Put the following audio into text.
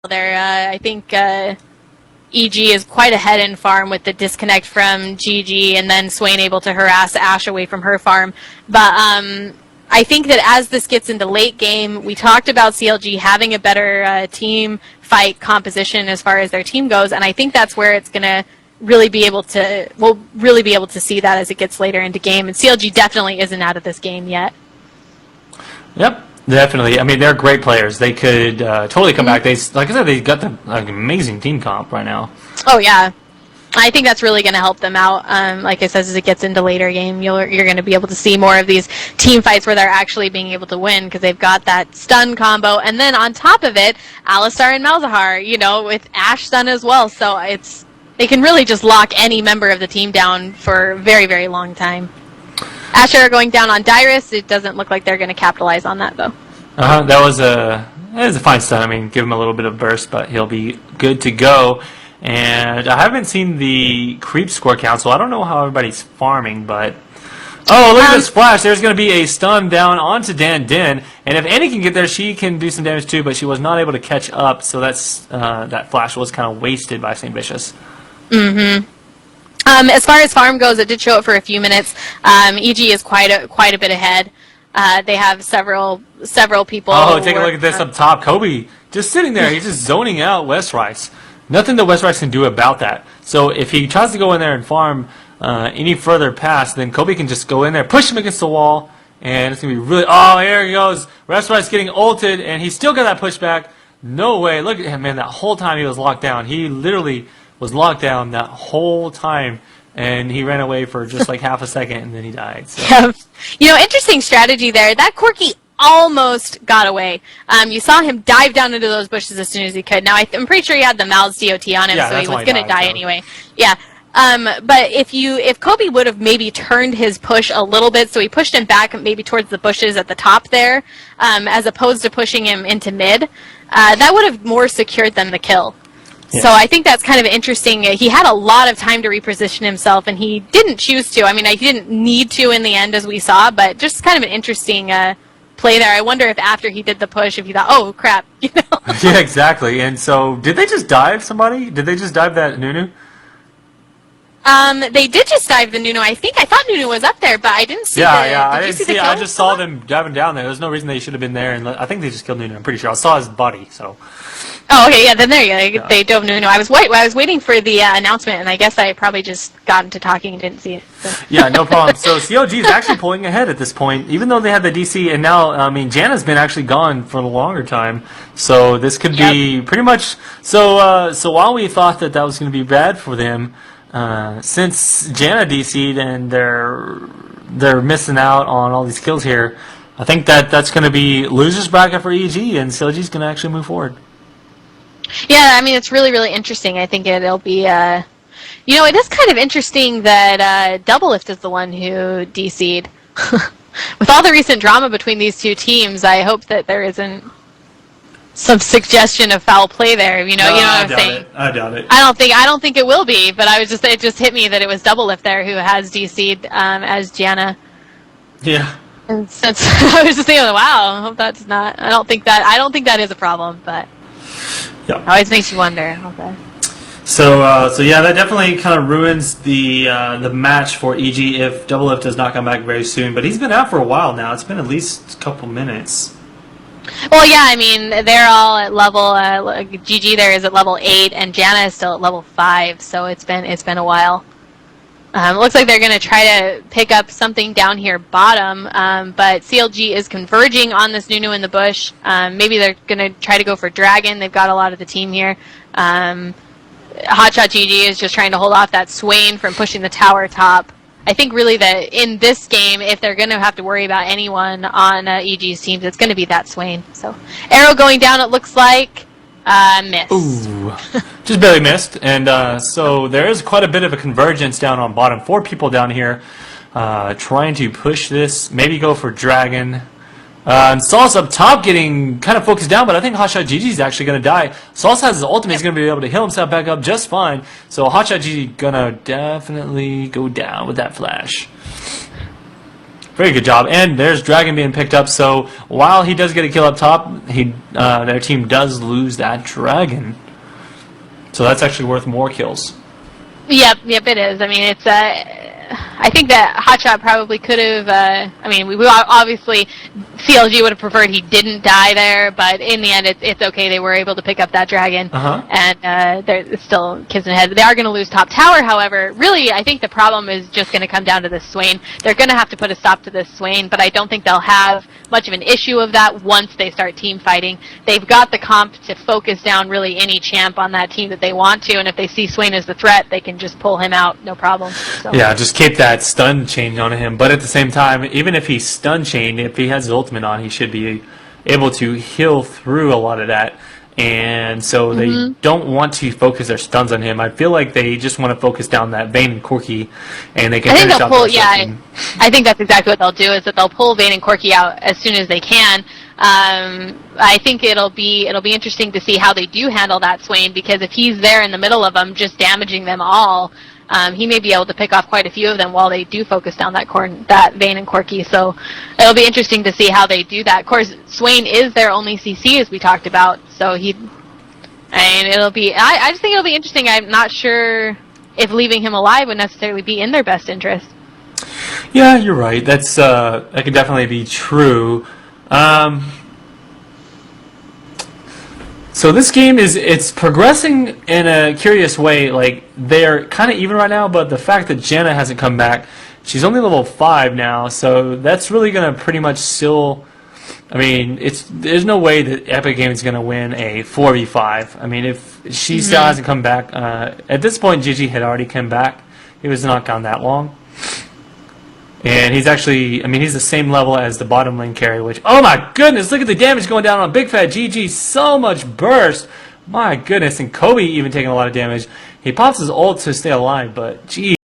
there. I think EG is quite ahead in farm with the disconnect from GG, and then Swain able to harass Ash away from her farm. But I think that as this gets into late game, we talked about CLG having a better team fight composition as far as their team goes, and I think that's where it's going to really be able to, we'll really be able to see that as it gets later into game. And CLG definitely isn't out of this game yet. Yep. Definitely. I mean, they're great players. They could totally come back. They, like I said, they got the amazing team comp right now. Oh yeah, I think that's really going to help them out. Like I said, as it gets into later game, you're going to be able to see more of these team fights where they're actually being able to win because they've got that stun combo, and then on top of it, Alistar and Malzahar, you know, with Ashe stun as well. So they can really just lock any member of the team down for a very, very long time. Asher going down on Dyrus. It doesn't look like they're going to capitalize on that, though. That was a fine stun. I mean, give him a little bit of burst, but he'll be good to go. And I haven't seen the creep score count, so I don't know how everybody's farming, but... Oh, look at this flash. There's going to be a stun down onto Dan Din, and if Annie can get there, she can do some damage too, but she was not able to catch up, so that's that flash was kind of wasted by St. Vicious. Mm-hmm. As far as farm goes, it did show it for a few minutes. EG is quite a bit ahead. They have several people. Oh, take a look at this up top. Kobe just sitting there. He's just zoning out West Rice. Nothing that West Rice can do about that. So if he tries to go in there and farm any further past, then Kobe can just go in there, push him against the wall, and it's going to be really... Oh, here he goes. West Rice getting ulted, and he still got that pushback. No way. Look at him, man. That whole time he was locked down. He literally... was locked down that whole time, and he ran away for just like half a second, and then he died. So. Yeah. You know, interesting strategy there. That Corki almost got away. You saw him dive down into those bushes as soon as he could. Now, I'm pretty sure he had the Mal's DOT on him, so he was going to die anyway. Yeah. But if Kobe would have maybe turned his push a little bit, so he pushed him back maybe towards the bushes at the top there, as opposed to pushing him into mid, that would have more secured them the kill. Yeah. So I think that's kind of interesting. He had a lot of time to reposition himself, and he didn't choose to. I mean, he didn't need to in the end, as we saw, but just kind of an interesting play there. I wonder if after he did the push, if he thought, oh, crap, you know? Yeah, exactly. And so did they just dive somebody? Did they just dive that Nunu? They did just dive the Nunu. I thought Nunu was up there, but I didn't see I didn't see. I just saw them diving down there. There's no reason they should have been there, and I think they just killed Nunu. I'm pretty sure. I saw his body, so... Oh, okay, yeah, then there you go. They dove Nunu. I was waiting for the announcement, and I guess I probably just got into talking and didn't see it. So. Yeah, no problem. So CLG is actually pulling ahead at this point, even though they had the DC, and now, I mean, Janna's been actually gone for a longer time, so this could be pretty much... So while we thought that was going to be bad for them, since Janna DC'd and they're missing out on all these kills here, I think that's going to be loser's bracket for EG, and CLG's going to actually move forward. Yeah, I mean, it's really, really interesting. I think it'll be, you know, it is kind of interesting that Doublelift is the one who DC'd. With all the recent drama between these two teams, I hope that there isn't some suggestion of foul play there. You know, you know what I'm saying? I doubt it. I don't think it will be. But it just hit me that it was Doublelift there who has DC'd as Janna. Yeah. And since I was just thinking, wow, I hope that's not. I don't think that is a problem, but. Yep. It always makes you wonder. Okay. So yeah, that definitely kind of ruins the match for EG if Doublelift does not come back very soon. But he's been out for a while now. It's been at least a couple minutes. Well, yeah, I mean, they're all at level, GG there is at level 8, and Janna is still at level 5, so it's been a while. It looks like they're going to try to pick up something down here bottom, but CLG is converging on this Nunu in the bush. Maybe they're going to try to go for Dragon. They've got a lot of the team here. Hotshot GG is just trying to hold off that Swain from pushing the tower top. I think really that in this game, if they're going to have to worry about anyone on EG's teams, it's going to be that Swain. So Arrow going down, it looks like. Missed. Ooh, just barely missed. And so there is quite a bit of a convergence down on bottom. 4 people down here trying to push this, maybe go for Dragon. And Sauce up top getting kind of focused down, but I think Hotshot GG is actually going to die. Sauce has his ultimate. He's going to be able to heal himself back up just fine. So Hotshot GG going to definitely go down with that flash. Very good job. And there's Dragon being picked up. So while he does get a kill up top, their team does lose that Dragon. So that's actually worth more kills. Yep, it is. I mean, it's I think that Hotshot probably could have. I mean, we obviously CLG would have preferred he didn't die there, but in the end, it's okay. They were able to pick up that Dragon, and they're still kids in the head. They are going to lose top tower, however. Really, I think the problem is just going to come down to this Swain. They're going to have to put a stop to this Swain, but I don't think they'll have much of an issue of that once they start team fighting. They've got the comp to focus down really any champ on that team that they want to, and if they see Swain as the threat, they can just pull him out, no problem. So. Yeah, just keep that stun chain on him. But at the same time, even if he's stun chained, if he has his ultimate on, he should be able to heal through a lot of that. And so they don't want to focus their stuns on him. I feel like they just want to focus down that Vayne and Corki, and they can finish out pull. Yeah, I think that's exactly what they'll do. Is that they'll pull Vayne and Corki out as soon as they can. I think it'll be interesting to see how they do handle that Swain, because if he's there in the middle of them, just damaging them all, he may be able to pick off quite a few of them while they do focus down that Vayne and Corki. So it'll be interesting to see how they do that. Of course, Swain is their only CC, as we talked about. So I just think it'll be interesting. I'm not sure if leaving him alive would necessarily be in their best interest. Yeah, you're right. That could definitely be true. So this game it's progressing in a curious way. Like, they're kind of even right now, but the fact that Janna hasn't come back, she's only level 5 now, so that's really going to pretty much still. I mean, there's no way that Epic Games is going to win a 4v5. I mean, if she still hasn't come back, at this point, Gigi had already come back. He was not gone that long. And he's actually, I mean, he's the same level as the bottom lane carry, which, oh my goodness, look at the damage going down on Big Fat GG. So much burst. My goodness. And Kobe even taking a lot of damage. He pops his ult to stay alive, but geez.